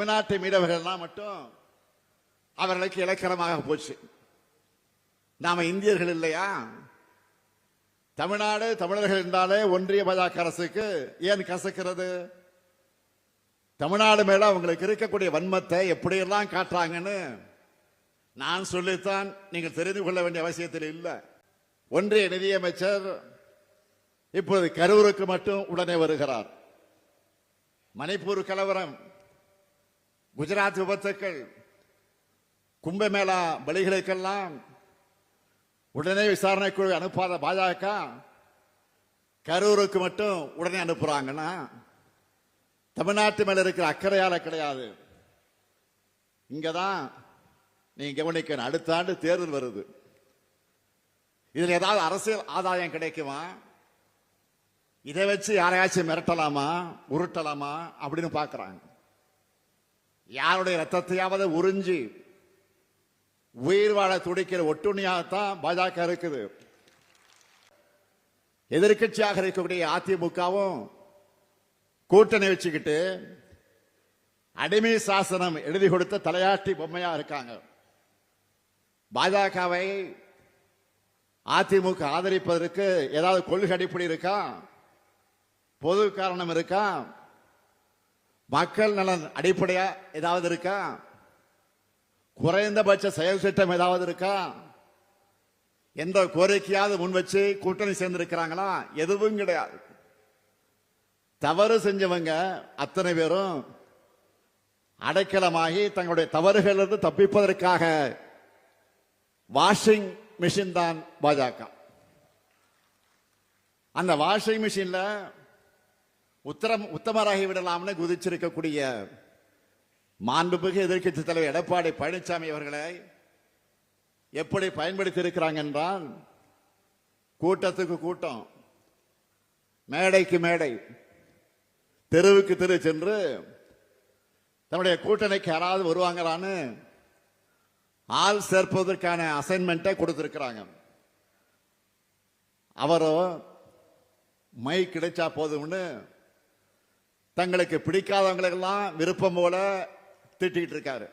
தமிழ்நாட்டு மீனவர்கள்லாம் மட்டும் அவர்களுக்கு இலக்கணமாக போச்சு. நாம இந்தியர்கள் இல்லையா? தமிழ்நாடு தமிழர்கள் என்றாலே ஒன்றிய பாஜக அரசுக்கு ஏன் கசக்கிறது? தமிழ்நாடு மேல அவங்களுக்கு இருக்கக்கூடிய வன்மத்தை எப்படியெல்லாம் காட்டுறாங்கன்னு நான் சொல்லித்தான் நீங்கள் தெரிந்து கொள்ள வேண்டிய அவசியத்தில் இல்லை. ஒன்றிய நிதியமைச்சர் இப்போது கரூருக்கு மட்டும் உடனே வருகிறார். மணிப்பூர் கலவரம், குஜராத் விபத்துக்கள், கும்பமேளா பலிகளுக்கெல்லாம் உடனே விசாரணை குழு அனுப்பாத பாஜக கரூருக்கு மட்டும் உடனே அனுப்புறாங்கன்னா தமிழ்நாட்டு மேல இருக்கிற அக்கறையால கிடையாது. இங்கதான் நீங்க கவனிக்கணும். அடுத்த ஆண்டு தேர்தல் வருது. இதுல ஏதாவது அரசியல் ஆதாயம் கிடைக்குமா? இதை வச்சு யாரையாச்சும் மிரட்டலாமா, உருட்டலாமா அப்படின்னு பாக்குறாங்க. யாருடைய ரத்தத்தையாவது உறிஞ்சி உயிர் வாழ துடிக்கிற ஒட்டுணியாகத்தான் பாஜக இருக்குது. எதிர்கட்சியாக இருக்கக்கூடிய அதிமுகவும் கூட்டணி வச்சுக்கிட்டு அடிமை சாசனம் எழுதி கொடுத்த தலையாட்டி பொம்மையா இருக்காங்க. பாஜகவை அதிமுக ஆதரிப்பதற்கு ஏதாவது கொள்கை அடிப்படை இருக்கா? பொது காரணம் இருக்கா? மக்கள் நலன் அடிப்படையா ஏதாவது இருக்கா? குறைந்தபட்ச செயல் திட்டம் ஏதாவது இருக்கா? எந்த கோரிக்கையாவது முன் வச்சு கூட்டணி சேர்ந்திருக்கிறாங்களா? எதுவும் கிடையாது. தவறு செஞ்சவங்க அத்தனை பேரும் அடைக்கலமாகி தங்களுடைய தவறுகளிலிருந்து தப்பிப்பதற்காக வாஷிங் மிஷின் தான் பாஜக. அந்த வாஷிங் மிஷின்ல உத்தமராகி விடலாம்னு குதிச்சிருக்கக்கூடிய மாண்புமிகு எதிர்க்கட்சி தலைவர் எடப்பாடி பழனிசாமி அவர்களை எப்படி பயன்படுத்தி இருக்கிறாங்க என்றால், கூட்டத்துக்கு கூட்டம், மேடைக்கு மேடை, தெருவுக்கு தெரு சென்று தன்னுடைய கூட்டணிக்கு யாராவது வருவாங்களான்னு ஆள் சேர்ப்பதற்கான அசைன்மெண்ட்டை கொடுத்திருக்கிறாங்க. அவரோ மை கிடைச்சா போதும்னு தங்களுக்கு பிடிக்காதவங்களுக்கெல்லாம் விருப்பம் போல திட்டிட்டு இருக்காரு.